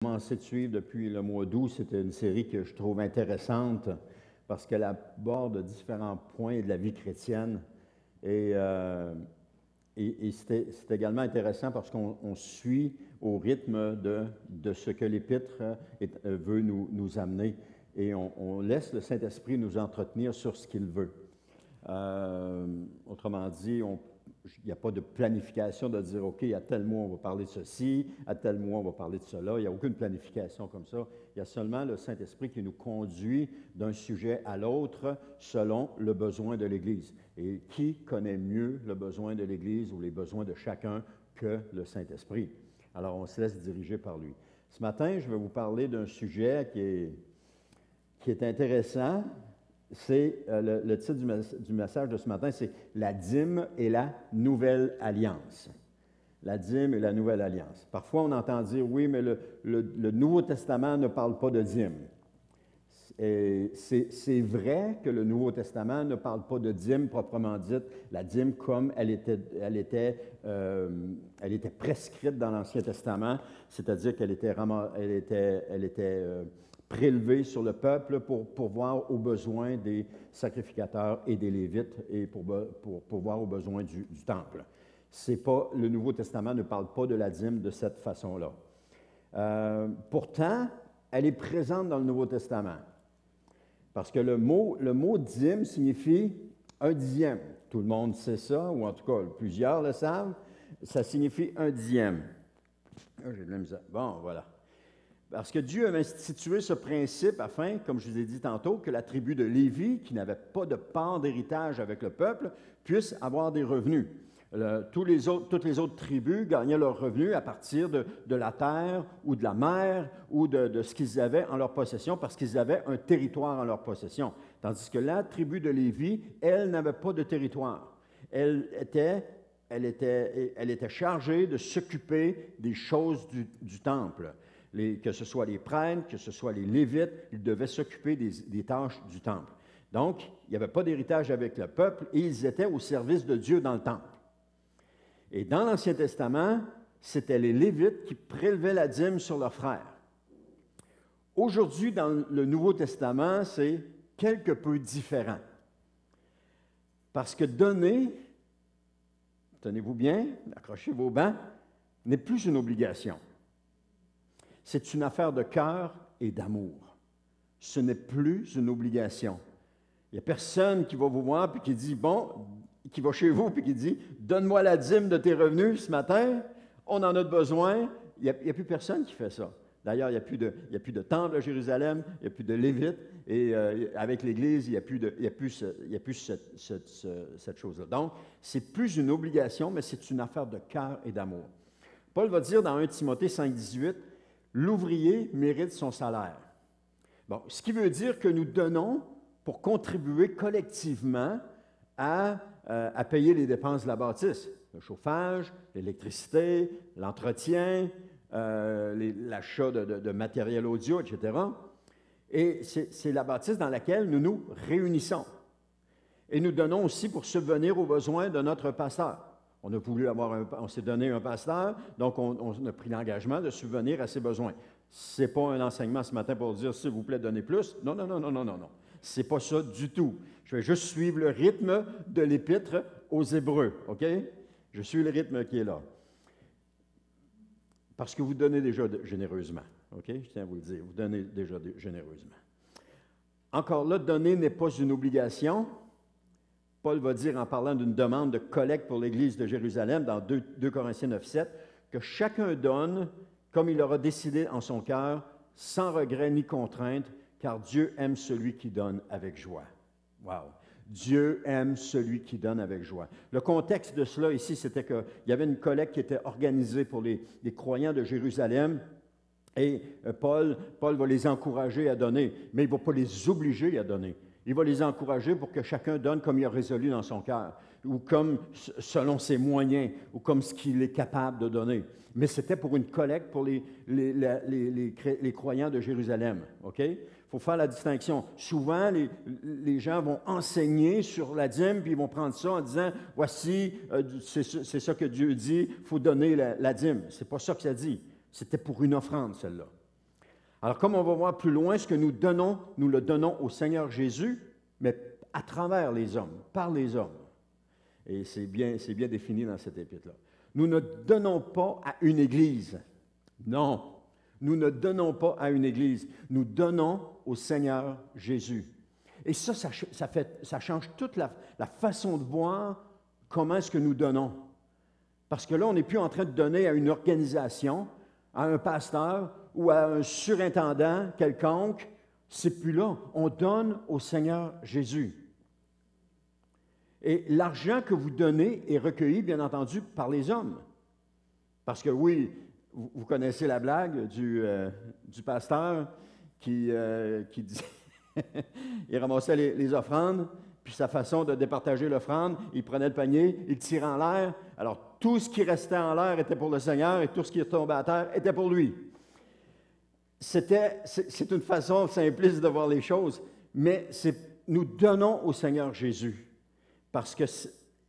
Commencé de suivre depuis le mois d'août. C'était une série que je trouve intéressante parce qu'elle aborde différents points de la vie chrétienne. Et c'est également intéressant parce qu'on suit au rythme de ce que l'Épître veut nous amener. Et on laisse le Saint-Esprit nous entretenir sur ce qu'il veut. Autrement dit, il n'y a pas de planification de dire, OK, à tel mois, on va parler de ceci, à tel mois, on va parler de cela. Il n'y a aucune planification comme ça. Il y a seulement le Saint-Esprit qui nous conduit d'un sujet à l'autre selon le besoin de l'Église. Et qui connaît mieux le besoin de l'Église ou les besoins de chacun que le Saint-Esprit? Alors, on se laisse diriger par lui. Ce matin, je vais vous parler d'un sujet qui est intéressant. C'est le titre du message de ce matin, c'est « La dîme et la nouvelle alliance ». La dîme et la nouvelle alliance. Parfois, on entend dire « Oui, mais le Nouveau Testament ne parle pas de dîme ». C'est vrai que le Nouveau Testament ne parle pas de dîme proprement dite. La dîme comme elle était prescrite dans l'Ancien Testament, c'est-à-dire qu'elle était prélevée sur le peuple pour pourvoir aux besoins des sacrificateurs et des Lévites et pour pourvoir aux besoins du temple. Le Nouveau Testament ne parle pas de la dîme de cette façon-là. Pourtant, elle est présente dans le Nouveau Testament. Parce que le mot dîme signifie un dixième. Tout le monde sait ça, ou en tout cas, plusieurs le savent. Ça signifie un dixième. J'ai de la misère. Bon, voilà. Parce que Dieu avait institué ce principe afin, comme je vous ai dit tantôt, que la tribu de Lévi, qui n'avait pas de part d'héritage avec le peuple, puisse avoir des revenus. Toutes les autres tribus gagnaient leurs revenus à partir de la terre ou de la mer ou de ce qu'ils avaient en leur possession parce qu'ils avaient un territoire en leur possession. Tandis que la tribu de Lévi, elle n'avait pas de territoire. Elle était chargée de s'occuper des choses du temple. Que ce soit les prêtres, que ce soit les Lévites, ils devaient s'occuper des tâches du temple. Donc, il n'y avait pas d'héritage avec le peuple et ils étaient au service de Dieu dans le temple. Et dans l'Ancien Testament, c'était les Lévites qui prélevaient la dîme sur leurs frères. Aujourd'hui, dans le Nouveau Testament, c'est quelque peu différent. Parce que donner, tenez-vous bien, accrochez vos bancs, n'est plus une obligation. C'est une affaire de cœur et d'amour. Ce n'est plus une obligation. Il n'y a personne qui va vous voir et qui dit, qui va chez vous et qui dit, donne-moi la dîme de tes revenus ce matin, on en a besoin. Il n'y a plus personne qui fait ça. D'ailleurs, il n'y a plus de temple à Jérusalem, il n'y a plus de Lévites, et avec l'Église, il n'y a plus cette chose-là. Donc, c'est plus une obligation, mais c'est une affaire de cœur et d'amour. Paul va dire dans 1 Timothée 5,18, l'ouvrier mérite son salaire. Bon, ce qui veut dire que nous donnons pour contribuer collectivement à payer les dépenses de la bâtisse, le chauffage, l'électricité, l'entretien, l'achat de matériel audio, etc. Et c'est la bâtisse dans laquelle nous nous réunissons. Et nous donnons aussi pour subvenir aux besoins de notre pasteur. On s'est donné un pasteur, donc on a pris l'engagement de subvenir à ses besoins. Ce n'est pas un enseignement ce matin pour dire, s'il vous plaît, donnez plus. Non. Ce n'est pas ça du tout. Je vais juste suivre le rythme de l'Épître aux Hébreux, OK? Je suis le rythme qui est là. Parce que vous donnez déjà généreusement, OK? Je tiens à vous le dire, vous donnez déjà généreusement. Encore là, donner n'est pas une obligation. Paul va dire, en parlant d'une demande de collecte pour l'Église de Jérusalem, dans 2 Corinthiens 9,7, que chacun donne comme il aura décidé en son cœur, sans regret ni contrainte, car Dieu aime celui qui donne avec joie. Wow! Dieu aime celui qui donne avec joie. Le contexte de cela ici, c'était qu'il y avait une collecte qui était organisée pour les croyants de Jérusalem. Et Paul va les encourager à donner, mais il ne va pas les obliger à donner. Il va les encourager pour que chacun donne comme il a résolu dans son cœur, ou comme selon ses moyens, ou comme ce qu'il est capable de donner. Mais c'était pour une collecte pour les croyants de Jérusalem. OK? Il faut faire la distinction. Souvent, les gens vont enseigner sur la dîme, puis ils vont prendre ça en disant, voici, c'est ça que Dieu dit, il faut donner la dîme. Ce n'est pas ça que ça dit. C'était pour une offrande, celle-là. Alors, comme on va voir plus loin, ce que nous donnons, nous le donnons au Seigneur Jésus, mais à travers les hommes, par les hommes. Et c'est bien défini dans cet épître-là. Nous ne donnons pas à une Église. Non, nous ne donnons pas à une Église. Nous donnons au Seigneur Jésus. Et ça change toute la façon de voir comment est-ce que nous donnons. Parce que là, on n'est plus en train de donner à une organisation, à un pasteur ou à un surintendant quelconque. C'est plus là. On donne au Seigneur Jésus. Et l'argent que vous donnez est recueilli, bien entendu, par les hommes. Parce que oui, vous connaissez la blague du pasteur qui dit, il ramassait les offrandes, puis sa façon de départager l'offrande, il prenait le panier, il tirait en l'air. Alors, tout ce qui restait en l'air était pour le Seigneur et tout ce qui tombait à terre était pour lui. C'est une façon simpliste de voir les choses, mais nous donnons au Seigneur Jésus. Parce que,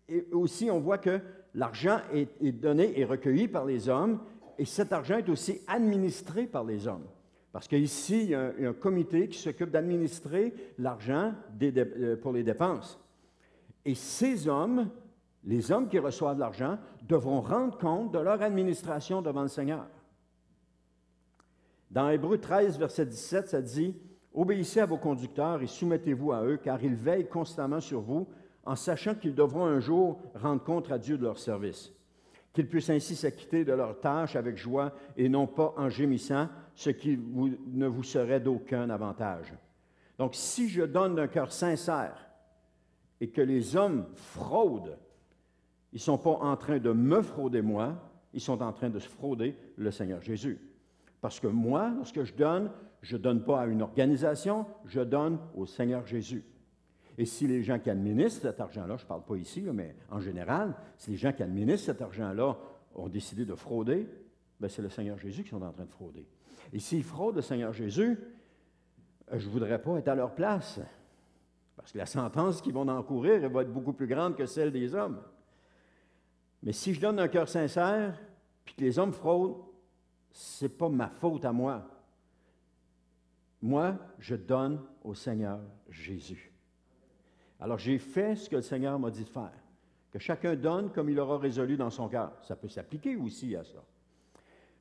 et aussi, on voit que l'argent est donné et recueilli par les hommes, et cet argent est aussi administré par les hommes. Parce qu'ici, il y a un comité qui s'occupe d'administrer l'argent pour les dépenses. Et ces hommes, les hommes qui reçoivent l'argent, devront rendre compte de leur administration devant le Seigneur. Dans Hébreux 13, verset 17, ça dit « Obéissez à vos conducteurs et soumettez-vous à eux, car ils veillent constamment sur vous, en sachant qu'ils devront un jour rendre compte à Dieu de leur service. Qu'ils puissent ainsi s'acquitter de leurs tâches avec joie et non pas en gémissant, ce qui ne vous serait d'aucun avantage. » Donc, si je donne d'un cœur sincère et que les hommes fraudent, ils ne sont pas en train de me frauder moi, ils sont en train de se frauder le Seigneur Jésus. Parce que moi, lorsque je ne donne pas à une organisation, je donne au Seigneur Jésus. Et si les gens qui administrent cet argent-là, je ne parle pas ici, là, mais en général, si les gens qui administrent cet argent-là ont décidé de frauder, bien, c'est le Seigneur Jésus qui sont en train de frauder. Et s'ils fraudent le Seigneur Jésus, je ne voudrais pas être à leur place. Parce que la sentence qu'ils vont encourir, elle va être beaucoup plus grande que celle des hommes. Mais si je donne un cœur sincère, puis que les hommes fraudent, ce n'est pas ma faute à moi. Moi, je donne au Seigneur Jésus. Alors, j'ai fait ce que le Seigneur m'a dit de faire. Que chacun donne comme il aura résolu dans son cœur. Ça peut s'appliquer aussi à ça.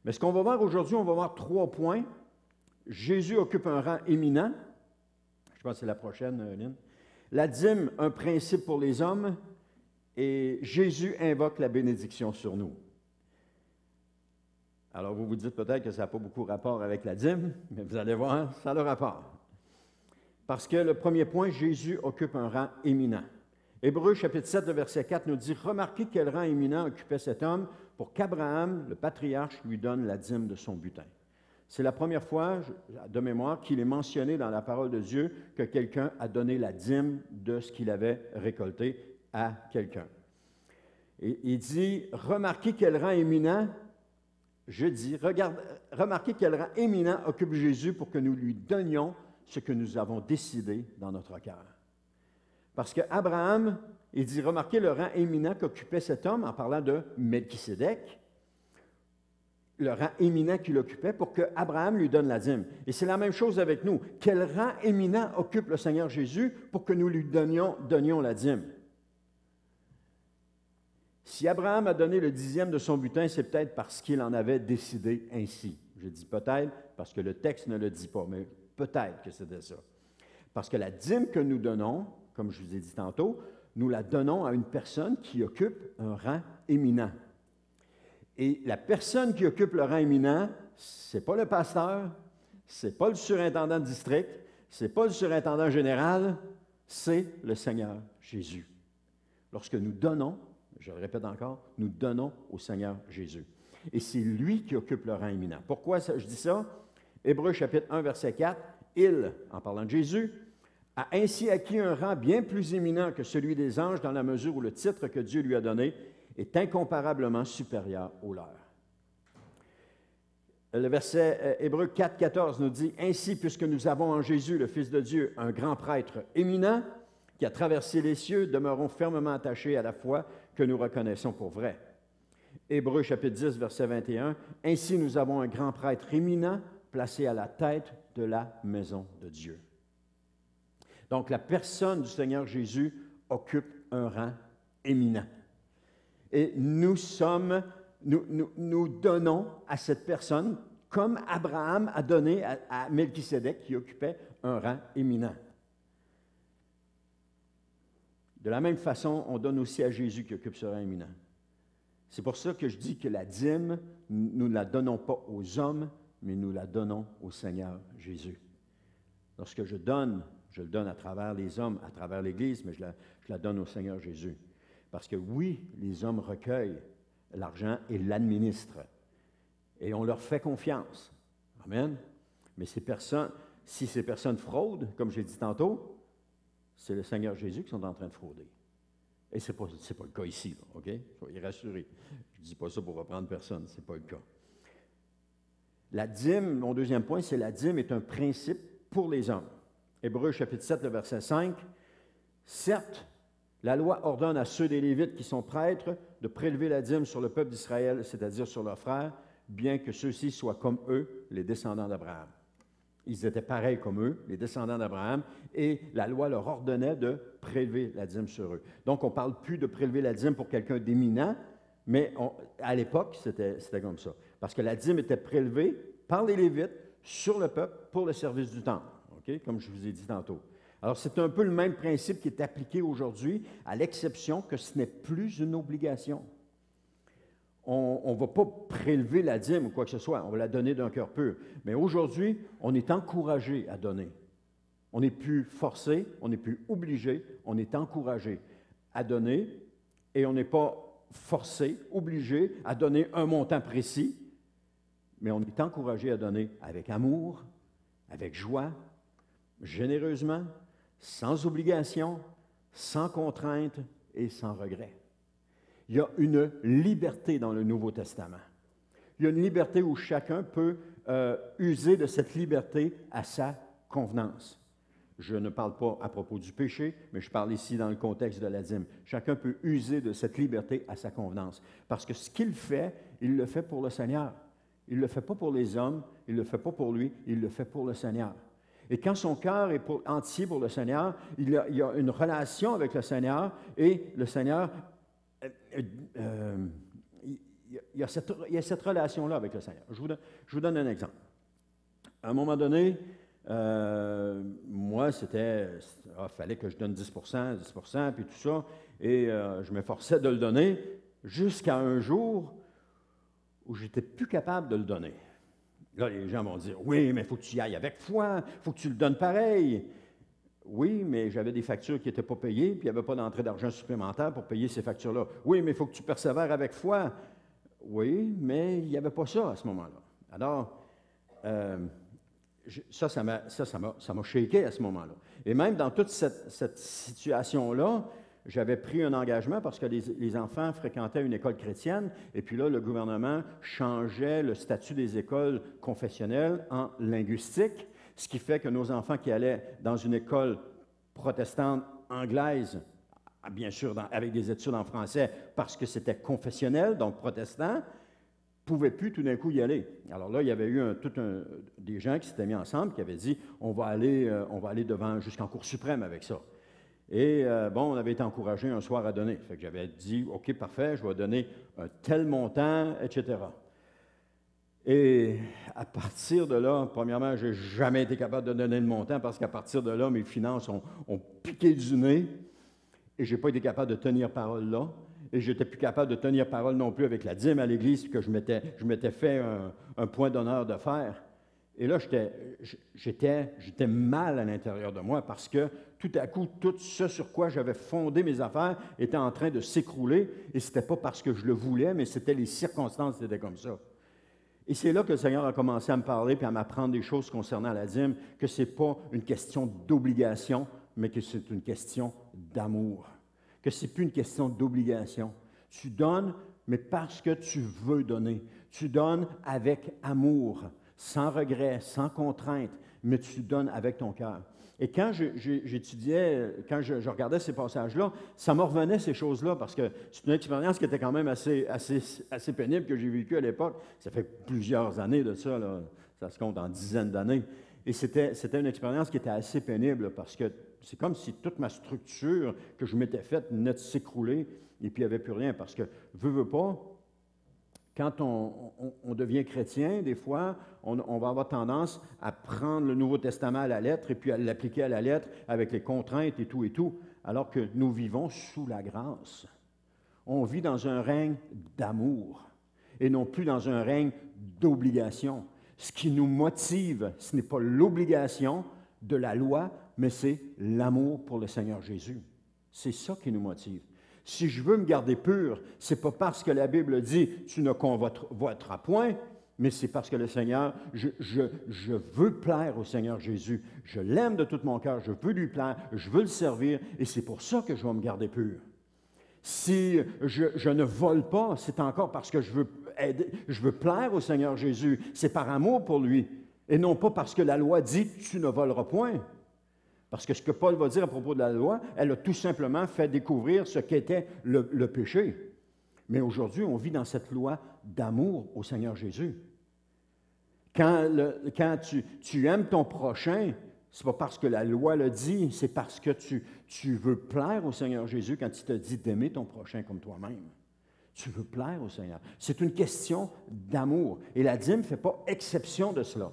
Mais ce qu'on va voir aujourd'hui, on va voir 3 points. Jésus occupe un rang éminent. Je pense que c'est la prochaine, Lynn. La dîme, un principe pour les hommes. Et Jésus invoque la bénédiction sur nous. Alors, vous vous dites peut-être que ça n'a pas beaucoup rapport avec la dîme, mais vous allez voir, ça a le rapport. Parce que le premier point, Jésus occupe un rang éminent. Hébreux chapitre 7, verset 4 nous dit « Remarquez quel rang éminent occupait cet homme pour qu'Abraham, le patriarche, lui donne la dîme de son butin. » C'est la première fois, de mémoire, qu'il est mentionné dans la parole de Dieu que quelqu'un a donné la dîme de ce qu'il avait récolté à quelqu'un. Et il dit « Remarquez quel rang éminent, je dis, remarquez quel rang éminent occupe Jésus pour que nous lui donnions ce que nous avons décidé dans notre cœur. » Parce qu'Abraham, il dit, remarquez le rang éminent qu'occupait cet homme en parlant de Melchisédek, le rang éminent qu'il occupait pour qu'Abraham lui donne la dîme. Et c'est la même chose avec nous. Quel rang éminent occupe le Seigneur Jésus pour que nous lui donnions la dîme? Si Abraham a donné le 10e de son butin, c'est peut-être parce qu'il en avait décidé ainsi. Je dis peut-être parce que le texte ne le dit pas, mais peut-être que c'était ça. Parce que la dîme que nous donnons, comme je vous ai dit tantôt, nous la donnons à une personne qui occupe un rang éminent. Et la personne qui occupe le rang éminent, ce n'est pas le pasteur, ce n'est pas le surintendant de district, ce n'est pas le surintendant général, c'est le Seigneur Jésus. Lorsque nous donnons, je le répète encore, nous donnons au Seigneur Jésus. Et c'est lui qui occupe le rang éminent. Pourquoi je dis ça? Hébreux chapitre 1, verset 4, « Il, en parlant de Jésus, a ainsi acquis un rang bien plus éminent que celui des anges dans la mesure où le titre que Dieu lui a donné est incomparablement supérieur au leur. » Le verset Hébreux 4, 14 nous dit « Ainsi, puisque nous avons en Jésus, le Fils de Dieu, un grand prêtre éminent, qui a traversé les cieux, demeurons fermement attachés à la foi que nous reconnaissons pour vraie. » Hébreux chapitre 10, verset 21, « Ainsi nous avons un grand prêtre éminent, placé à la tête de la maison de Dieu. Donc, la personne du Seigneur Jésus occupe un rang éminent. Et nous donnons à cette personne, comme Abraham a donné à Melchisédek, qui occupait un rang éminent. De la même façon, on donne aussi à Jésus qui occupe ce rang éminent. C'est pour ça que je dis que la dîme, nous ne la donnons pas aux hommes, mais nous la donnons au Seigneur Jésus. Lorsque je le donne à travers les hommes, à travers l'Église, mais je la donne au Seigneur Jésus. Parce que oui, les hommes recueillent l'argent et l'administrent. Et on leur fait confiance. Amen. Mais si ces personnes fraudent, comme j'ai dit tantôt, c'est le Seigneur Jésus qui sont en train de frauder. Et ce n'est pas le cas ici, là, OK? Soyez rassurés. Je ne dis pas ça pour reprendre personne, ce n'est pas le cas. La dîme, mon deuxième point, c'est la dîme est un principe pour les hommes. Hébreux chapitre 7, le verset 5. Certes, la loi ordonne à ceux des Lévites qui sont prêtres de prélever la dîme sur le peuple d'Israël, c'est-à-dire sur leurs frères, bien que ceux-ci soient comme eux, les descendants d'Abraham. Ils étaient pareils comme eux, les descendants d'Abraham, et la loi leur ordonnait de prélever la dîme sur eux. Donc, on ne parle plus de prélever la dîme pour quelqu'un d'éminent, mais à l'époque, c'était comme ça. Parce que la dîme était prélevée par les Lévites sur le peuple pour le service du temple, okay? Comme je vous ai dit tantôt. Alors, c'est un peu le même principe qui est appliqué aujourd'hui, à l'exception que ce n'est plus une obligation. On ne va pas prélever la dîme ou quoi que ce soit, on va la donner d'un cœur pur. Mais aujourd'hui, on est encouragé à donner. On n'est plus forcé, on n'est plus obligé, on est encouragé à donner et on n'est pas forcé, obligé à donner un montant précis, mais on est encouragé à donner avec amour, avec joie, généreusement, sans obligation, sans contrainte et sans regret. Il y a une liberté dans le Nouveau Testament. Il y a une liberté où chacun peut user de cette liberté à sa convenance. Je ne parle pas à propos du péché, mais je parle ici dans le contexte de la dîme. Chacun peut user de cette liberté à sa convenance. Parce que ce qu'il fait, il le fait pour le Seigneur. Il ne le fait pas pour les hommes, il ne le fait pas pour lui, il le fait pour le Seigneur. Et quand son cœur est entier pour le Seigneur, il y a une relation avec le Seigneur et le Seigneur... il y a cette relation-là avec le Seigneur. Je vous donne un exemple. À un moment donné, moi, il fallait que je donne 10 puis tout ça, et je m'efforçais de le donner jusqu'à un jour où je n'étais plus capable de le donner. Là, les gens vont dire, oui, mais il faut que tu y ailles avec foi, il faut que tu le donnes pareil. Oui, mais j'avais des factures qui n'étaient pas payées, puis il n'y avait pas d'entrée d'argent supplémentaire pour payer ces factures-là. Oui, mais il faut que tu persévères avec foi. Oui, mais il n'y avait pas ça à ce moment-là. Alors, ça m'a shaké à ce moment-là. Et même dans toute cette situation-là, j'avais pris un engagement parce que les enfants fréquentaient une école chrétienne, et puis là, le gouvernement changeait le statut des écoles confessionnelles en linguistique, ce qui fait que nos enfants qui allaient dans une école protestante anglaise, bien sûr avec des études en français parce que c'était confessionnel, donc protestant, ne pouvaient plus tout d'un coup y aller. Alors là, il y avait eu des gens qui s'étaient mis ensemble qui avaient dit on va aller devant jusqu'en Cour suprême avec ça. Et on avait été encouragé un soir à donner. Fait que j'avais dit, OK, parfait, je vais donner un tel montant, etc. Et à partir de là, premièrement, je n'ai jamais été capable de donner le montant parce qu'à partir de là, mes finances ont piqué du nez et je n'ai pas été capable de tenir parole là. Et je n'étais plus capable de tenir parole non plus avec la dîme à l'Église que je m'étais fait un point d'honneur de faire. Et là, j'étais mal à l'intérieur de moi parce que tout à coup, tout ce sur quoi j'avais fondé mes affaires était en train de s'écrouler. Et ce n'était pas parce que je le voulais, mais c'était les circonstances qui étaient comme ça. Et c'est là que le Seigneur a commencé à me parler et à m'apprendre des choses concernant la dîme, que ce n'est pas une question d'obligation, mais que c'est une question d'amour. Que ce n'est plus une question d'obligation. Tu donnes, mais parce que tu veux donner. Tu donnes avec amour, sans regret, sans contrainte, mais tu donnes avec ton cœur. Et quand j'étudiais, quand je regardais ces passages-là, ça me revenait ces choses-là, parce que c'est une expérience qui était quand même assez pénible que j'ai vécue à l'époque. Ça fait plusieurs années de ça, là. ça se compte en dizaines d'années. Et c'était une expérience qui était assez pénible parce que c'est comme si toute ma structure que je m'étais faite venait de s'écrouler et puis il n'y avait plus rien. Parce que, veux pas, quand on devient chrétien, des fois, on va avoir tendance à prendre le Nouveau Testament à la lettre et puis à l'appliquer à la lettre avec les contraintes et tout, alors que nous vivons sous la grâce. On vit dans un règne d'amour et non plus dans un règne d'obligation. Ce qui nous motive, ce n'est pas l'obligation de la loi, mais c'est l'amour pour le Seigneur Jésus. C'est ça qui nous motive. Si je veux me garder pur, ce n'est pas parce que la Bible dit « tu ne convoiteras point », mais c'est parce que le Seigneur, je veux plaire au Seigneur Jésus. Je l'aime de tout mon cœur, je veux lui plaire, je veux le servir, et c'est pour ça que je vais me garder pur. Si je ne vole pas, c'est encore parce que je veux plaire au Seigneur Jésus. C'est par amour pour lui, et non pas parce que la loi dit « tu ne voleras point ». Parce que ce que Paul va dire à propos de la loi, elle a tout simplement fait découvrir ce qu'était le péché. Mais aujourd'hui, on vit dans cette loi d'amour au Seigneur Jésus. Quand tu aimes ton prochain, ce n'est pas parce que la loi le dit, c'est parce que tu veux plaire au Seigneur Jésus quand il te dit d'aimer ton prochain comme toi-même. Tu veux plaire au Seigneur. C'est une question d'amour. Et la dîme ne fait pas exception de cela.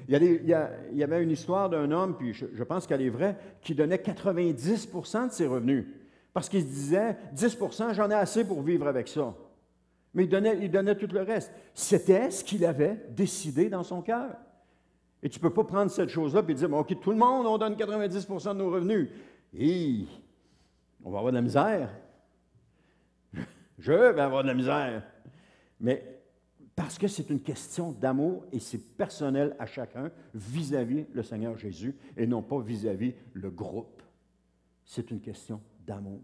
Il y avait une histoire d'un homme, puis je pense qu'elle est vraie, qui donnait 90 % de ses revenus. Parce qu'il se disait, 10 % j'en ai assez pour vivre avec ça. Mais il donnait tout le reste. C'était ce qu'il avait décidé dans son cœur. Et tu ne peux pas prendre cette chose-là et dire, OK, tout le monde, on donne 90 % de nos revenus. Et on va avoir de la misère. Je vais avoir de la misère. Mais parce que c'est une question d'amour et c'est personnel à chacun vis-à-vis le Seigneur Jésus et non pas vis-à-vis le groupe. C'est une question d'amour.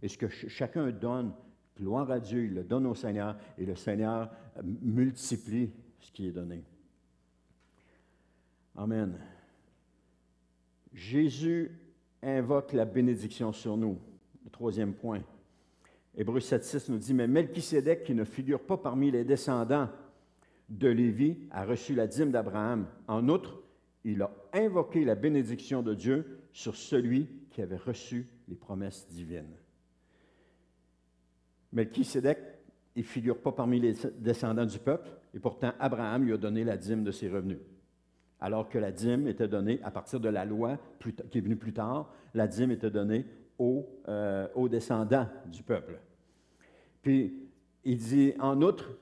Et ce que chacun donne, gloire à Dieu, il le donne au Seigneur et le Seigneur multiplie ce qui est donné. Amen. Jésus invoque la bénédiction sur nous. Le troisième point. Hébreux 7,6 nous dit, « Mais Melchisédek, qui ne figure pas parmi les descendants de Lévi, a reçu la dîme d'Abraham. En outre, il a invoqué la bénédiction de Dieu sur celui qui avait reçu les promesses divines. » Melchisédek, il ne figure pas parmi les descendants du peuple, et pourtant Abraham lui a donné la dîme de ses revenus. Alors que la dîme était donnée, à partir de la loi qui est venue plus tard, la dîme était donnée aux descendants du peuple. Puis, il dit, en outre,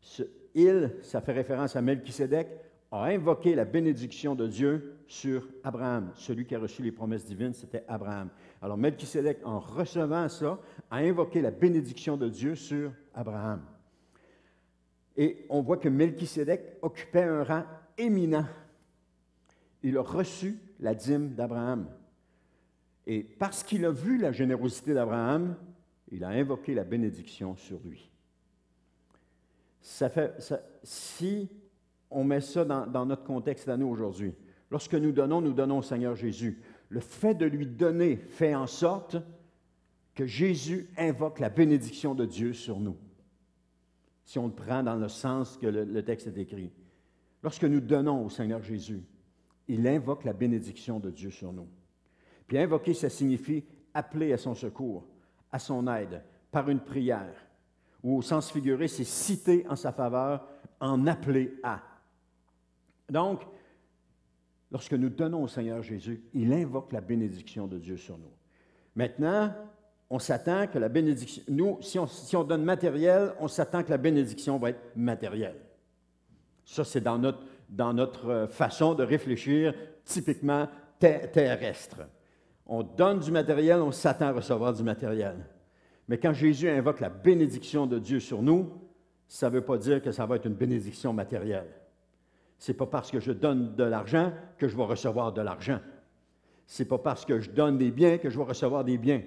ça fait référence à Melchisédek, a invoqué la bénédiction de Dieu sur Abraham. Celui qui a reçu les promesses divines, c'était Abraham. Alors, Melchisédek, en recevant ça, a invoqué la bénédiction de Dieu sur Abraham. Et on voit que Melchisédek occupait un rang éminent. Il a reçu la dîme d'Abraham. Et parce qu'il a vu la générosité d'Abraham, il a invoqué la bénédiction sur lui. Si on met ça dans notre contexte à nous aujourd'hui, lorsque nous donnons au Seigneur Jésus. Le fait de lui donner fait en sorte que Jésus invoque la bénédiction de Dieu sur nous. Si on le prend dans le sens que le texte est écrit. Lorsque nous donnons au Seigneur Jésus, il invoque la bénédiction de Dieu sur nous. Puis invoquer, ça signifie appeler à son secours, à son aide, par une prière. Ou au sens figuré, c'est citer en sa faveur, en appeler à. Donc, lorsque nous donnons au Seigneur Jésus, il invoque la bénédiction de Dieu sur nous. Maintenant, on s'attend que la bénédiction... Nous, si on donne matériel, on s'attend que la bénédiction va être matérielle. Ça, c'est dans notre façon de réfléchir typiquement terrestre. On donne du matériel, on s'attend à recevoir du matériel. Mais quand Jésus invoque la bénédiction de Dieu sur nous, ça ne veut pas dire que ça va être une bénédiction matérielle. Ce n'est pas parce que je donne de l'argent que je vais recevoir de l'argent. Ce n'est pas parce que je donne des biens que je vais recevoir des biens.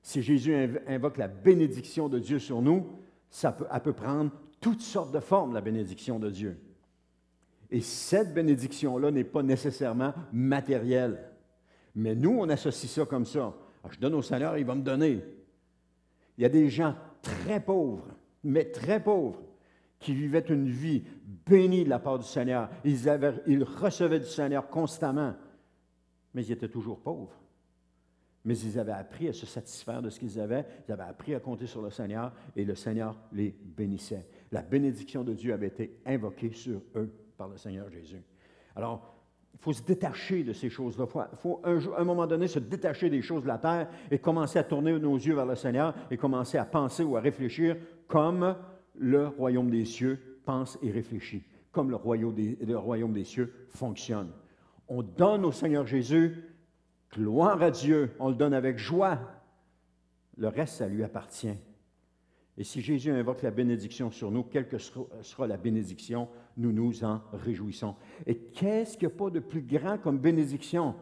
Si Jésus invoque la bénédiction de Dieu sur nous, elle peut prendre toutes sortes de formes, la bénédiction de Dieu. Et cette bénédiction-là n'est pas nécessairement matérielle. Mais nous, on associe ça comme ça. Je donne au Seigneur, il va me donner. Il y a des gens très pauvres, mais très pauvres, qui vivaient une vie bénie de la part du Seigneur. Ils recevaient du Seigneur constamment, mais ils étaient toujours pauvres. Mais ils avaient appris à se satisfaire de ce qu'ils avaient, ils avaient appris à compter sur le Seigneur, et le Seigneur les bénissait. La bénédiction de Dieu avait été invoquée sur eux par le Seigneur Jésus. Alors, il faut se détacher de ces choses-là. Il faut à un moment donné se détacher des choses de la terre et commencer à tourner nos yeux vers le Seigneur et commencer à penser ou à réfléchir comme le royaume des cieux pense et réfléchit, comme le royaume des cieux fonctionne. On donne au Seigneur Jésus, gloire à Dieu, on le donne avec joie. Le reste, ça lui appartient. Et si Jésus invoque la bénédiction sur nous, quelle que sera la bénédiction, nous nous en réjouissons. Et qu'est-ce qu'il n'y a pas de plus grand comme bénédiction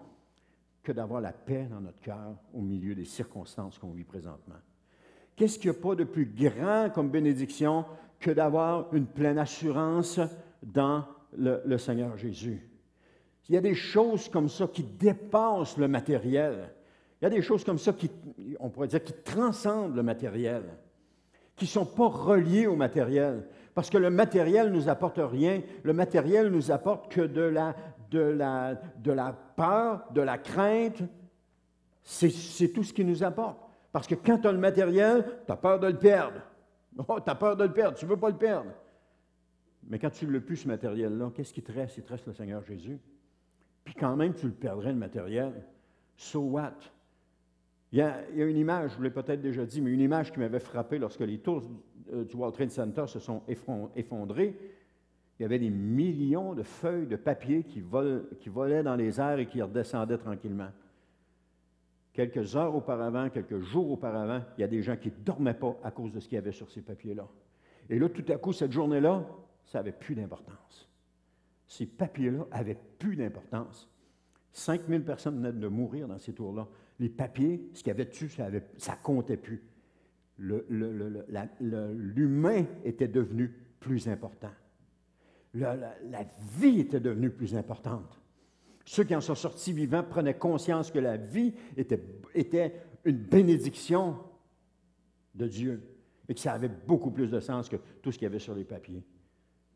que d'avoir la paix dans notre cœur au milieu des circonstances qu'on vit présentement? Qu'est-ce qu'il n'y a pas de plus grand comme bénédiction que d'avoir une pleine assurance dans le Seigneur Jésus? Il y a des choses comme ça qui dépassent le matériel. Il y a des choses comme ça on pourrait dire, qui transcendent le matériel, qui ne sont pas reliées au matériel. Parce que le matériel ne nous apporte rien. Le matériel ne nous apporte que de la peur, de la crainte. C'est tout ce qu'il nous apporte. Parce que quand tu as le matériel, tu as peur de le perdre. Oh, tu as peur de le perdre, tu ne veux pas le perdre. Mais quand tu ne l'as plus, ce matériel-là, qu'est-ce qui te reste? Il te reste le Seigneur Jésus. Puis quand même, tu le perdrais, le matériel. So what? Il y a une image, je vous l'ai peut-être déjà dit, mais une image qui m'avait frappé lorsque les tours du World Trade Center se sont effondrées. Il y avait des millions de feuilles de papier qui volaient dans les airs et qui redescendaient tranquillement. Quelques heures auparavant, quelques jours auparavant, il y a des gens qui ne dormaient pas à cause de ce qu'il y avait sur ces papiers-là. Et là, tout à coup, cette journée-là, ça n'avait plus d'importance. Ces papiers-là n'avaient plus d'importance. 5000 personnes venaient de mourir dans ces tours-là. Les papiers, ce qu'il y avait dessus, ça ne comptait plus. L'humain était devenu plus important. La vie était devenue plus importante. Ceux qui en sont sortis vivants prenaient conscience que la vie était une bénédiction de Dieu et que ça avait beaucoup plus de sens que tout ce qu'il y avait sur les papiers.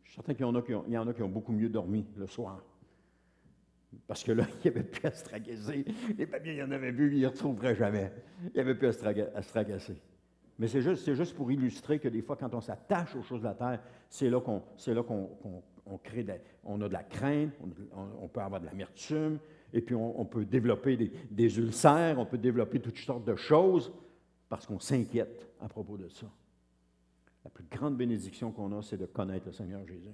Je suis certain qu'il y en a qui ont beaucoup mieux dormi le soir. Parce que là, il n'y avait plus à se tracasser. Les papiers, il y en avait plus, ils ne les retrouveraient jamais. Il n'y avait plus à se tracasser. Mais c'est juste pour illustrer que des fois, quand on s'attache aux choses de la terre, c'est là qu'on on a de la crainte, on peut avoir de l'amertume, et puis on peut développer des ulcères, on peut développer toutes sortes de choses parce qu'on s'inquiète à propos de ça. La plus grande bénédiction qu'on a, c'est de connaître le Seigneur Jésus.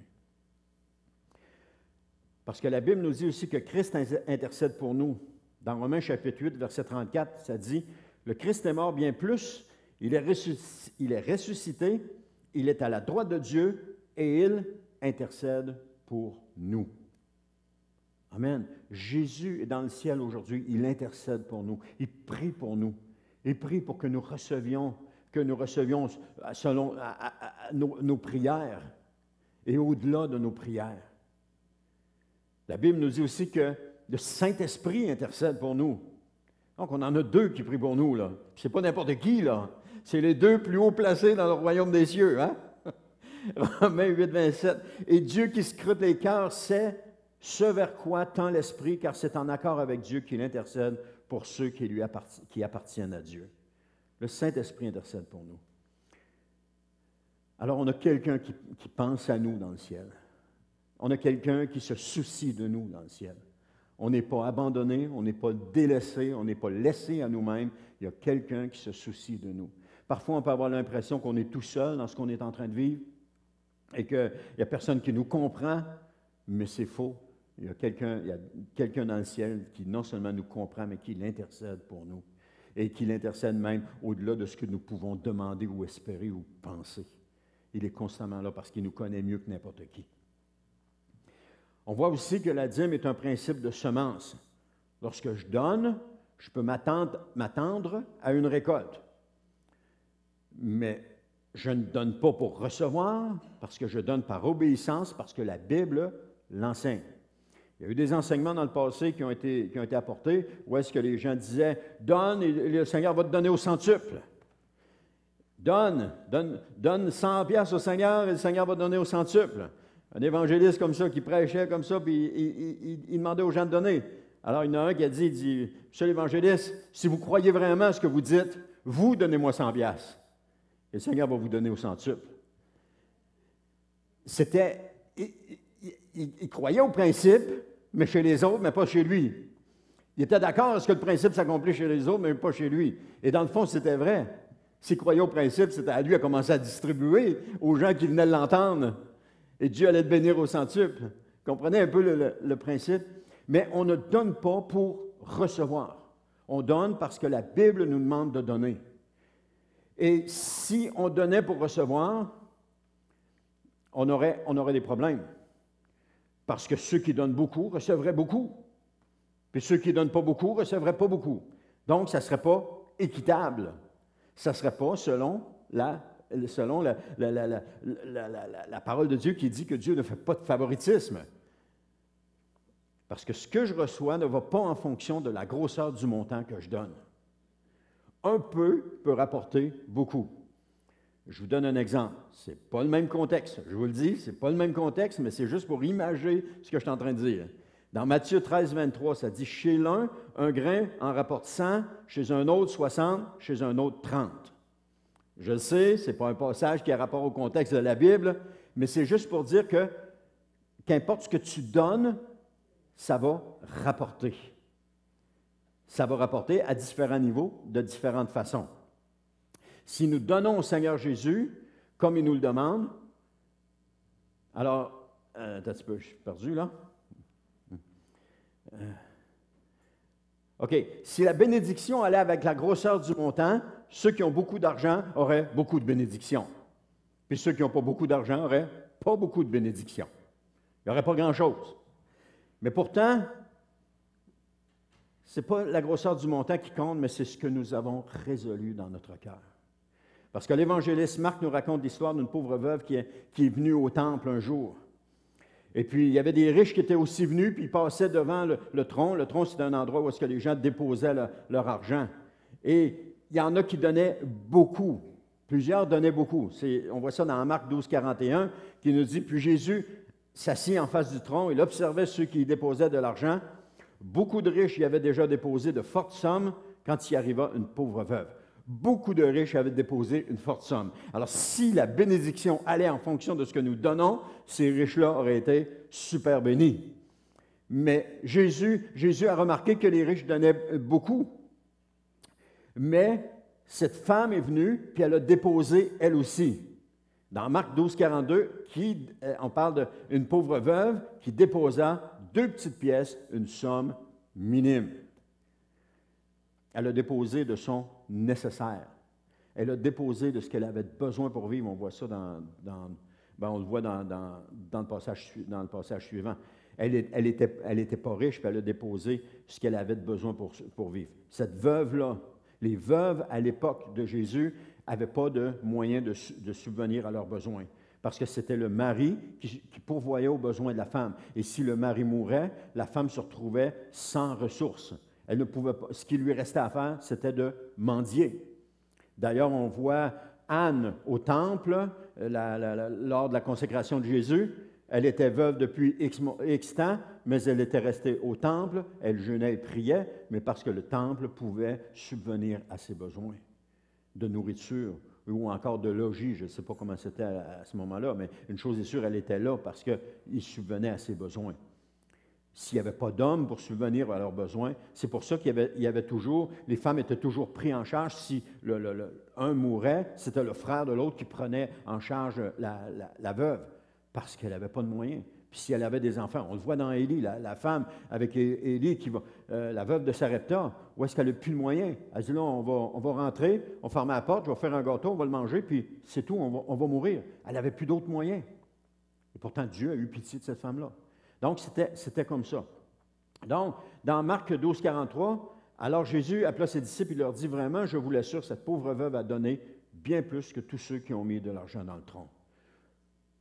Parce que la Bible nous dit aussi que Christ intercède pour nous. Dans Romains chapitre 8, verset 34, ça dit « Le Christ est mort bien plus, il est ressuscité, il est à la droite de Dieu et il intercède pour nous. » Amen. Jésus est dans le ciel aujourd'hui, il intercède pour nous, il prie pour nous. Il prie pour que nous recevions selon nos prières et au-delà de nos prières. La Bible nous dit aussi que le Saint-Esprit intercède pour nous. Donc, on en a deux qui prient pour nous, là. Ce n'est pas n'importe qui, là. C'est les deux plus haut placés dans le royaume des cieux, hein? Romains 8, 27. Et Dieu qui scrute les cœurs sait ce vers quoi tend l'Esprit, car c'est en accord avec Dieu qu'il intercède pour ceux qui appartiennent à Dieu. Le Saint-Esprit intercède pour nous. Alors, on a quelqu'un qui pense à nous dans le ciel. On a quelqu'un qui se soucie de nous dans le ciel. On n'est pas abandonné, on n'est pas délaissé, on n'est pas laissé à nous-mêmes. Il y a quelqu'un qui se soucie de nous. Parfois, on peut avoir l'impression qu'on est tout seul dans ce qu'on est en train de vivre et qu'il n'y a personne qui nous comprend, mais c'est faux. Il y a quelqu'un dans le ciel qui non seulement nous comprend, mais qui l'intercède pour nous et qui l'intercède même au-delà de ce que nous pouvons demander ou espérer ou penser. Il est constamment là parce qu'il nous connaît mieux que n'importe qui. On voit aussi que la dîme est un principe de semence. Lorsque je donne, je peux m'attendre à une récolte. Mais je ne donne pas pour recevoir, parce que je donne par obéissance, parce que la Bible l'enseigne. Il y a eu des enseignements dans le passé qui ont été apportés, où est-ce que les gens disaient « Donne et le Seigneur va te donner au centuple ». donne 100 piastres au Seigneur et le Seigneur va donner au centuple. Un évangéliste comme ça, qui prêchait comme ça, puis il demandait aux gens de donner. Alors, il y en a un qui a dit, Monsieur l'évangéliste, si vous croyez vraiment à ce que vous dites, vous donnez-moi 100 piastres. Et le Seigneur va vous donner au centuple. Il croyait au principe, mais chez les autres, mais pas chez lui. Il était d'accord à ce que le principe s'accomplisse chez les autres, mais pas chez lui. Et dans le fond, c'était vrai. S'il croyait au principe, c'était à lui à commencer à distribuer aux gens qui venaient l'entendre. Et Dieu allait le bénir au centuple. Comprenez un peu le principe? Mais on ne donne pas pour recevoir. On donne parce que la Bible nous demande de donner. Et si on donnait pour recevoir, on aurait des problèmes. Parce que ceux qui donnent beaucoup recevraient beaucoup. Puis ceux qui ne donnent pas beaucoup recevraient pas beaucoup. Donc, ça ne serait pas équitable. Ça ne serait pas selon la parole de Dieu qui dit que Dieu ne fait pas de favoritisme. Parce que ce que je reçois ne va pas en fonction de la grosseur du montant que je donne. Un peu peut rapporter beaucoup. Je vous donne un exemple. Ce n'est pas le même contexte. Je vous le dis, ce n'est pas le même contexte, mais c'est juste pour imager ce que je suis en train de dire. Dans Matthieu 13, 23, ça dit « Chez l'un, un grain en rapporte 100, chez un autre 60, chez un autre 30. » Je le sais, ce n'est pas un passage qui a rapport au contexte de la Bible, mais c'est juste pour dire que qu'importe ce que tu donnes, ça va rapporter. Ça va rapporter à différents niveaux, de différentes façons. Si nous donnons au Seigneur Jésus, comme il nous le demande, alors, attends un petit peu, je suis perdu là. OK. Si la bénédiction allait avec la grosseur du montant, ceux qui ont beaucoup d'argent auraient beaucoup de bénédictions. Puis ceux qui n'ont pas beaucoup d'argent auraient pas beaucoup de bénédictions. Il n'y aurait pas grand-chose. Mais pourtant, ce n'est pas la grosseur du montant qui compte, mais c'est ce que nous avons résolu dans notre cœur. Parce que l'évangéliste Marc nous raconte l'histoire d'une pauvre veuve qui est venue au temple un jour. Et puis, il y avait des riches qui étaient aussi venus, puis ils passaient devant le tronc. Le tronc, c'est un endroit où est-ce que les gens déposaient leur argent. Et il y en a qui donnaient beaucoup. Plusieurs donnaient beaucoup. On voit ça dans Marc 12, 41, qui nous dit, « Puis Jésus s'assit en face du tronc, il observait ceux qui y déposaient de l'argent. Beaucoup de riches y avaient déjà déposé de fortes sommes quand y arriva une pauvre veuve. » Beaucoup de riches avaient déposé une forte somme. Alors, si la bénédiction allait en fonction de ce que nous donnons, ces riches-là auraient été super bénis. Mais Jésus a remarqué que les riches donnaient beaucoup. Mais cette femme est venue, puis elle a déposé elle aussi. Dans Marc 12, 42, on parle d'une pauvre veuve qui déposa 2 petites pièces, une somme minime. Elle a déposé de son nécessaire. Elle a déposé de ce qu'elle avait besoin pour vivre. On voit ça on le voit dans le passage suivant. Elle était pas riche, puis elle a déposé ce qu'elle avait de besoin pour vivre. Cette veuve-là, les veuves à l'époque de Jésus n'avaient pas de moyens de subvenir à leurs besoins. Parce que c'était le mari qui pourvoyait aux besoins de la femme. Et si le mari mourait, la femme se retrouvait sans ressources. Elle ne pouvait pas, ce qui lui restait à faire, c'était de mendier. D'ailleurs, on voit Anne au temple, lors de la consécration de Jésus. Elle était veuve depuis X temps, mais elle était restée au temple. Elle jeûnait et priait, mais parce que le temple pouvait subvenir à ses besoins de nourriture ou encore de logis. Je ne sais pas comment c'était à ce moment-là, mais une chose est sûre, elle était là parce qu'il subvenait à ses besoins. S'il n'y avait pas d'hommes pour subvenir à leurs besoins, c'est pour ça qu'il y avait toujours, les femmes étaient toujours prises en charge. Si un mourait, c'était le frère de l'autre qui prenait en charge la veuve, parce qu'elle n'avait pas de moyens. Puis si elle avait des enfants, on le voit dans Élie, la femme avec Élie, la veuve de Sarepta, où est-ce qu'elle n'a plus de moyens? Elle dit là, on va rentrer, on ferme la porte, je vais faire un gâteau, on va le manger, puis c'est tout, on va mourir. Elle n'avait plus d'autres moyens. Et pourtant, Dieu a eu pitié de cette femme-là. Donc, c'était comme ça. Donc, dans Marc 12, 43, alors Jésus appela ses disciples et leur dit, vraiment, je vous l'assure, cette pauvre veuve a donné bien plus que tous ceux qui ont mis de l'argent dans le tronc.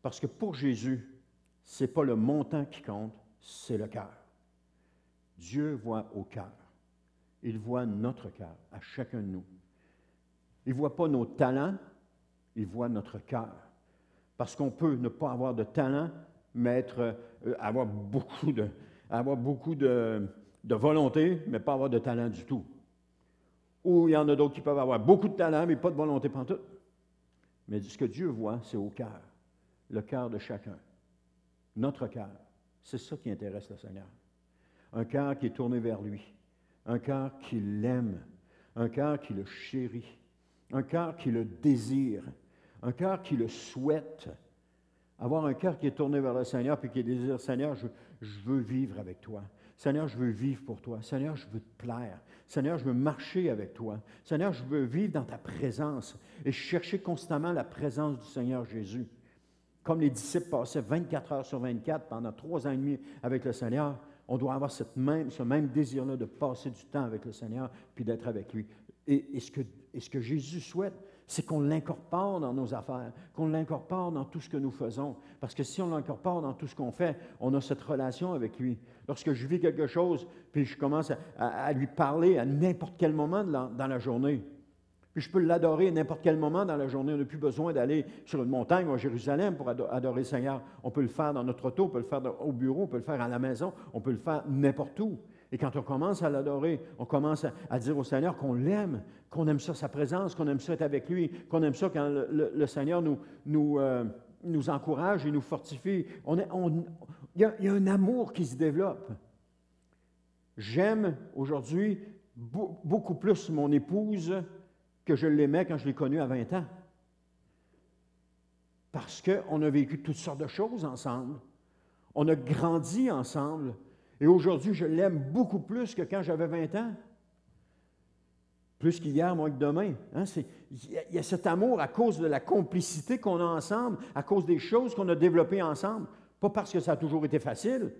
Parce que pour Jésus, ce n'est pas le montant qui compte, c'est le cœur. Dieu voit au cœur. Il voit notre cœur, à chacun de nous. Il ne voit pas nos talents, Il voit notre cœur. Parce qu'on peut ne pas avoir de talent, mais avoir beaucoup de volonté, mais pas avoir de talent du tout. Ou il y en a d'autres qui peuvent avoir beaucoup de talent, mais pas de volonté pantoute. Mais ce que Dieu voit, c'est au cœur, le cœur de chacun, notre cœur. C'est ça qui intéresse le Seigneur. Un cœur qui est tourné vers lui, un cœur qui l'aime, un cœur qui le chérit, un cœur qui le désire, un cœur qui le souhaite. Avoir un cœur qui est tourné vers le Seigneur puis qui désire, Seigneur, je veux vivre avec toi. Seigneur, je veux vivre pour toi. Seigneur, je veux te plaire. Seigneur, je veux marcher avec toi. Seigneur, je veux vivre dans ta présence et chercher constamment la présence du Seigneur Jésus. Comme les disciples passaient 24 heures sur 24 pendant 3 ans et demi avec le Seigneur, on doit avoir ce même désir-là de passer du temps avec le Seigneur puis d'être avec lui. Et ce que Jésus souhaite, c'est qu'on l'incorpore dans nos affaires, qu'on l'incorpore dans tout ce que nous faisons. Parce que si on l'incorpore dans tout ce qu'on fait, on a cette relation avec lui. Lorsque je vis quelque chose, puis je commence à lui parler à n'importe quel moment dans la journée, puis je peux l'adorer à n'importe quel moment dans la journée. On n'a plus besoin d'aller sur une montagne ou à Jérusalem pour adorer le Seigneur. On peut le faire dans notre auto, on peut le faire au bureau, on peut le faire à la maison, on peut le faire n'importe où. Et quand on commence à l'adorer, on commence à dire au Seigneur qu'on l'aime, qu'on aime ça, sa présence, qu'on aime ça être avec lui, qu'on aime ça quand le Seigneur nous encourage et nous fortifie. Il y a un amour qui se développe. J'aime aujourd'hui beaucoup plus mon épouse que je l'aimais quand je l'ai connue à 20 ans. Parce qu'on a vécu toutes sortes de choses ensemble. On a grandi ensemble. Et aujourd'hui, je l'aime beaucoup plus que quand j'avais 20 ans. Plus qu'hier, moins que demain. Hein? Il y a cet amour à cause de la complicité qu'on a ensemble, à cause des choses qu'on a développées ensemble. Pas parce que ça a toujours été facile,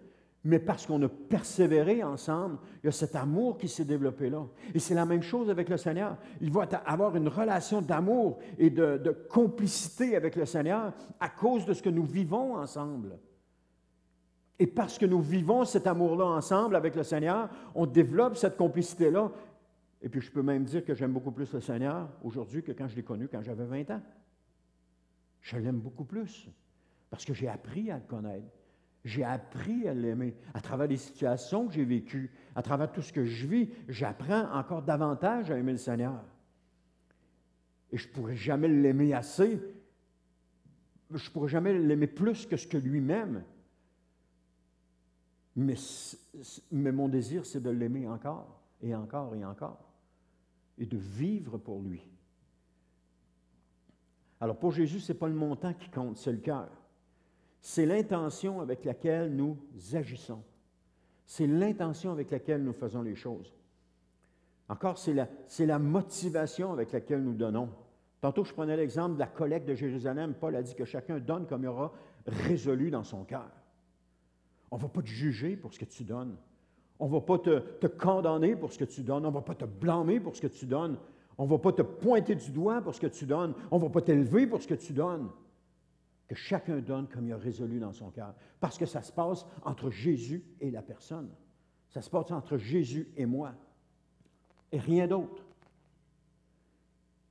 mais parce qu'on a persévéré ensemble. Il y a cet amour qui s'est développé là. Et c'est la même chose avec le Seigneur. Il va avoir une relation d'amour et de complicité avec le Seigneur à cause de ce que nous vivons ensemble. Et parce que nous vivons cet amour-là ensemble avec le Seigneur, on développe cette complicité-là. Et puis je peux même dire que j'aime beaucoup plus le Seigneur aujourd'hui que quand je l'ai connu quand j'avais 20 ans. Je l'aime beaucoup plus parce que j'ai appris à le connaître. J'ai appris à l'aimer. À travers les situations que j'ai vécues, à travers tout ce que je vis, j'apprends encore davantage à aimer le Seigneur. Et je ne pourrais jamais l'aimer assez. Je ne pourrais jamais l'aimer plus que ce que lui m'aime. Mais mon désir, c'est de l'aimer encore, et encore, et encore, et de vivre pour lui. Alors pour Jésus, ce n'est pas le montant qui compte, c'est le cœur. C'est l'intention avec laquelle nous agissons. C'est l'intention avec laquelle nous faisons les choses. Encore, c'est la motivation avec laquelle nous donnons. Tantôt, je prenais l'exemple de la collecte de Jérusalem. Paul a dit que chacun donne comme il aura résolu dans son cœur. On ne va pas te juger pour ce que tu donnes. On ne va pas te condamner pour ce que tu donnes. On ne va pas te blâmer pour ce que tu donnes. On ne va pas te pointer du doigt pour ce que tu donnes. On ne va pas t'élever pour ce que tu donnes. Que chacun donne comme il a résolu dans son cœur. Parce que ça se passe entre Jésus et la personne. Ça se passe entre Jésus et moi. Et rien d'autre.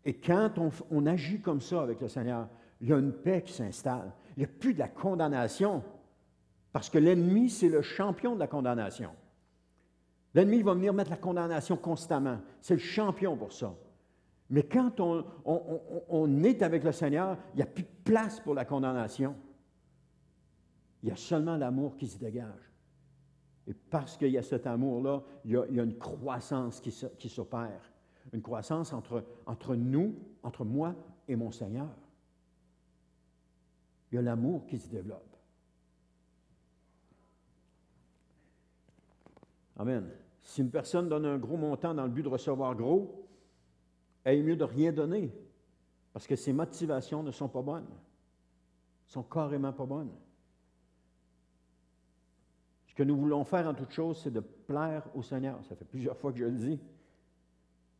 Et quand on agit comme ça avec le Seigneur, il y a une paix qui s'installe. Il n'y a plus de la condamnation. Parce que l'ennemi, c'est le champion de la condamnation. L'ennemi va venir mettre la condamnation constamment. C'est le champion pour ça. Mais quand on est avec le Seigneur, il n'y a plus de place pour la condamnation. Il y a seulement l'amour qui se dégage. Et parce qu'il y a cet amour-là, il y a une croissance qui s'opère. Une croissance entre nous, entre moi et mon Seigneur. Il y a l'amour qui se développe. Amen. Si une personne donne un gros montant dans le but de recevoir gros, il est mieux de rien donner, parce que ses motivations ne sont pas bonnes. Elles sont carrément pas bonnes. Ce que nous voulons faire en toute chose, c'est de plaire au Seigneur. Ça fait plusieurs fois que je le dis.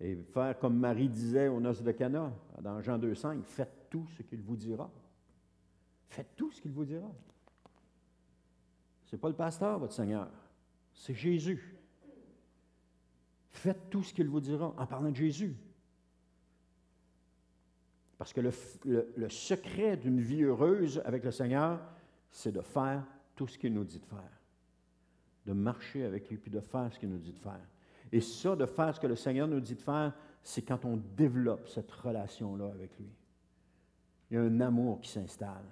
Et faire comme Marie disait aux noces de Cana, dans Jean 2,5, faites tout ce qu'il vous dira. Faites tout ce qu'il vous dira. Ce n'est pas le pasteur, votre Seigneur. C'est Jésus. Faites tout ce qu'il vous dira en parlant de Jésus. Parce que le secret d'une vie heureuse avec le Seigneur, c'est de faire tout ce qu'il nous dit de faire. De marcher avec lui, puis de faire ce qu'il nous dit de faire. Et ça, de faire ce que le Seigneur nous dit de faire, c'est quand on développe cette relation-là avec lui. Il y a un amour qui s'installe.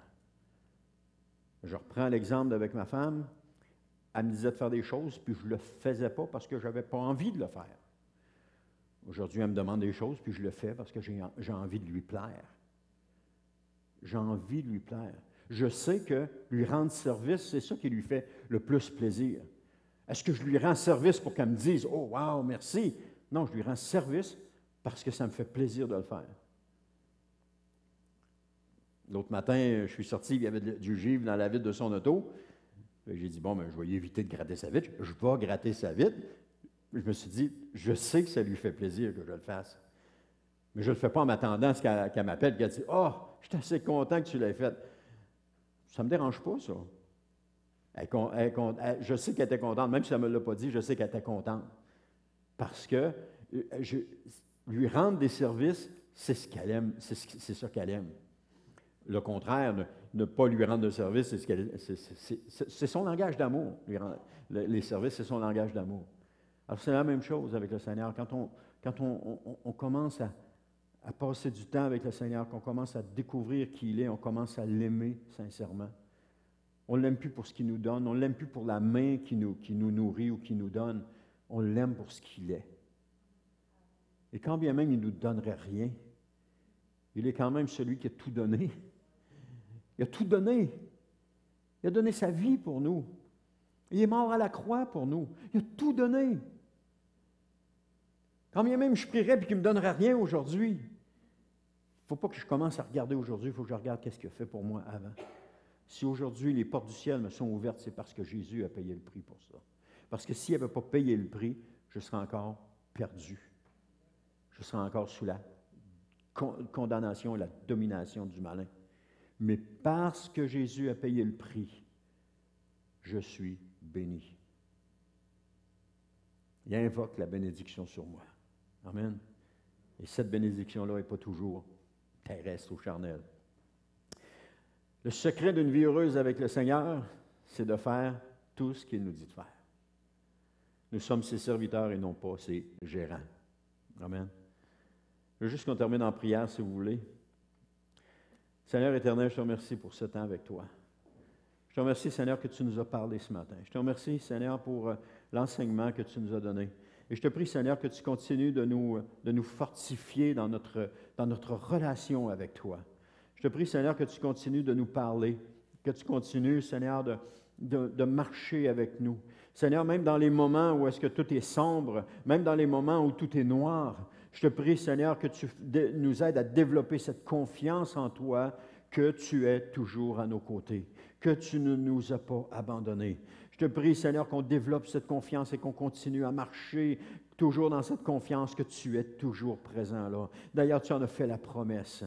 Je reprends l'exemple avec ma femme. Elle me disait de faire des choses, puis je ne le faisais pas parce que je n'avais pas envie de le faire. Aujourd'hui, elle me demande des choses, puis je le fais parce que j'ai envie de lui plaire. J'ai envie de lui plaire. Je sais que lui rendre service, c'est ça qui lui fait le plus plaisir. Est-ce que je lui rends service pour qu'elle me dise « Oh, wow, merci! » Non, je lui rends service parce que ça me fait plaisir de le faire. L'autre matin, je suis sorti, il y avait du givre dans la vitre de son auto. J'ai dit, bon, ben, je vais éviter de gratter sa vitre. Je vais gratter sa vitre. Je me suis dit, je sais que ça lui fait plaisir que je le fasse. Mais je ne le fais pas en m'attendant à ce qu'elle m'appelle et qu'elle dise, oh, je suis assez content que tu l'aies fait. Ça ne me dérange pas, ça. Je sais qu'elle était contente, même si elle ne me l'a pas dit, je sais qu'elle était contente. Parce que lui rendre des services, c'est ce qu'elle aime, c'est ça qu'elle aime. Le contraire, ne pas lui rendre de service, c'est son langage d'amour. Les services, c'est son langage d'amour. Alors, c'est la même chose avec le Seigneur. Quand on commence à passer du temps avec le Seigneur, qu'on commence à découvrir qui il est, on commence à l'aimer sincèrement. On ne l'aime plus pour ce qu'il nous donne, on ne l'aime plus pour la main qui nous nourrit ou qui nous donne. On l'aime pour ce qu'il est. Et quand bien même il ne nous donnerait rien, il est quand même celui qui a tout donné. Il a tout donné. Il a donné sa vie pour nous. Il est mort à la croix pour nous. Il a tout donné. Quand bien même je prierais et qu'il ne me donnerait rien aujourd'hui, il ne faut pas que je commence à regarder aujourd'hui, il faut que je regarde qu'est-ce qu'il a fait pour moi avant. Si aujourd'hui les portes du ciel me sont ouvertes, c'est parce que Jésus a payé le prix pour ça. Parce que s'il n'avait pas payé le prix, je serais encore perdu. Je serais encore sous la condamnation et la domination du malin. Mais parce que Jésus a payé le prix, je suis béni. Il invoque la bénédiction sur moi. Amen. Et cette bénédiction-là n'est pas toujours terrestre ou charnelle. Le secret d'une vie heureuse avec le Seigneur, c'est de faire tout ce qu'il nous dit de faire. Nous sommes ses serviteurs et non pas ses gérants. Amen. Je veux juste qu'on termine en prière, si vous voulez. Seigneur éternel, je te remercie pour ce temps avec toi. Je te remercie, Seigneur, que tu nous as parlé ce matin. Je te remercie, Seigneur, pour l'enseignement que tu nous as donné. Et je te prie, Seigneur, que tu continues de nous fortifier dans notre relation avec toi. Je te prie, Seigneur, que tu continues de nous parler, que tu continues, Seigneur, de marcher avec nous. Seigneur, même dans les moments où est-ce que tout est sombre, même dans les moments où tout est noir, je te prie, Seigneur, que tu nous aides à développer cette confiance en toi, que tu es toujours à nos côtés, que tu ne nous as pas abandonnés. Je te prie, Seigneur, qu'on développe cette confiance et qu'on continue à marcher toujours dans cette confiance que tu es toujours présent là. D'ailleurs, tu en as fait la promesse.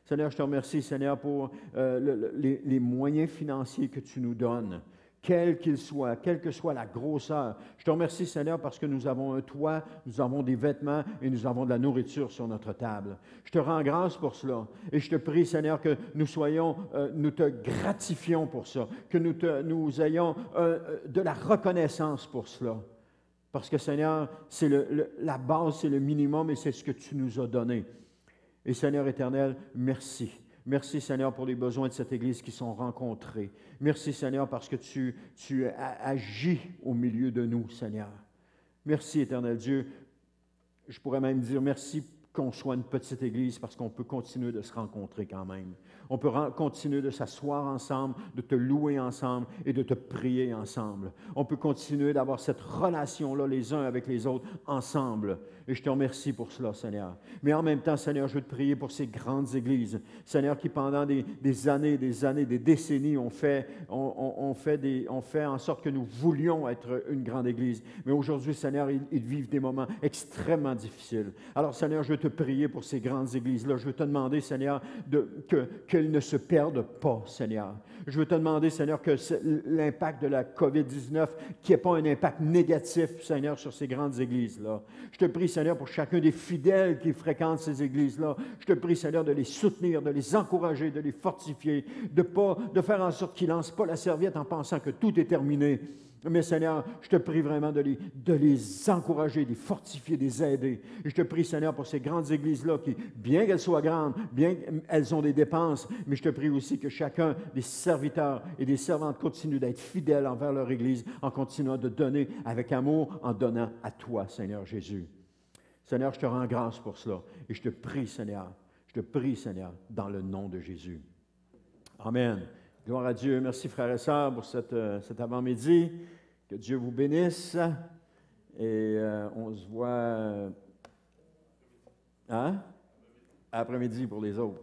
Seigneur, je te remercie, Seigneur, pour les moyens financiers que tu nous donnes, quels qu'ils soient, quelle que soit la grosseur. Je te remercie, Seigneur, parce que nous avons un toit, nous avons des vêtements et nous avons de la nourriture sur notre table. Je te rends grâce pour cela. Et je te prie, Seigneur, que nous te gratifions pour ça, que nous ayons de la reconnaissance pour cela. Parce que, Seigneur, c'est la base, c'est le minimum et c'est ce que tu nous as donné. Et Seigneur éternel, merci. Merci Seigneur pour les besoins de cette Église qui sont rencontrés. Merci Seigneur parce que tu agis au milieu de nous, Seigneur. Merci éternel Dieu. Je pourrais même dire merci qu'on soit une petite Église parce qu'on peut continuer de se rencontrer quand même. On peut continuer de s'asseoir ensemble, de te louer ensemble et de te prier ensemble. On peut continuer d'avoir cette relation-là les uns avec les autres ensemble. Et je te remercie pour cela, Seigneur. Mais en même temps, Seigneur, je veux te prier pour ces grandes églises. Seigneur, qui pendant des années, des décennies, ont fait en sorte que nous voulions être une grande église. Mais aujourd'hui, Seigneur, ils vivent des moments extrêmement difficiles. Alors, Seigneur, je veux te te prier pour ces grandes églises-là. Je veux te demander, Seigneur, qu'elles ne se perdent pas, Seigneur. Je veux te demander, Seigneur, que l'impact de la COVID-19, qu'il n'y ait pas un impact négatif, Seigneur, sur ces grandes églises-là. Je te prie, Seigneur, pour chacun des fidèles qui fréquentent ces églises-là. Je te prie, Seigneur, de les soutenir, de les encourager, de les fortifier, de faire en sorte qu'ils ne lancent pas la serviette en pensant que tout est terminé. Mais Seigneur, je te prie vraiment de les encourager, de les fortifier, de les aider. Je te prie, Seigneur, pour ces grandes églises-là qui, bien qu'elles soient grandes, bien qu'elles ont des dépenses, mais je te prie aussi que chacun des serviteurs et des servantes continue d'être fidèles envers leur église en continuant de donner avec amour, en donnant à toi, Seigneur Jésus. Seigneur, je te rends grâce pour cela et je te prie, Seigneur, dans le nom de Jésus. Amen. Gloire à Dieu. Merci, frères et sœurs, pour cet avant-midi. Que Dieu vous bénisse. Et on se voit après-midi pour les autres.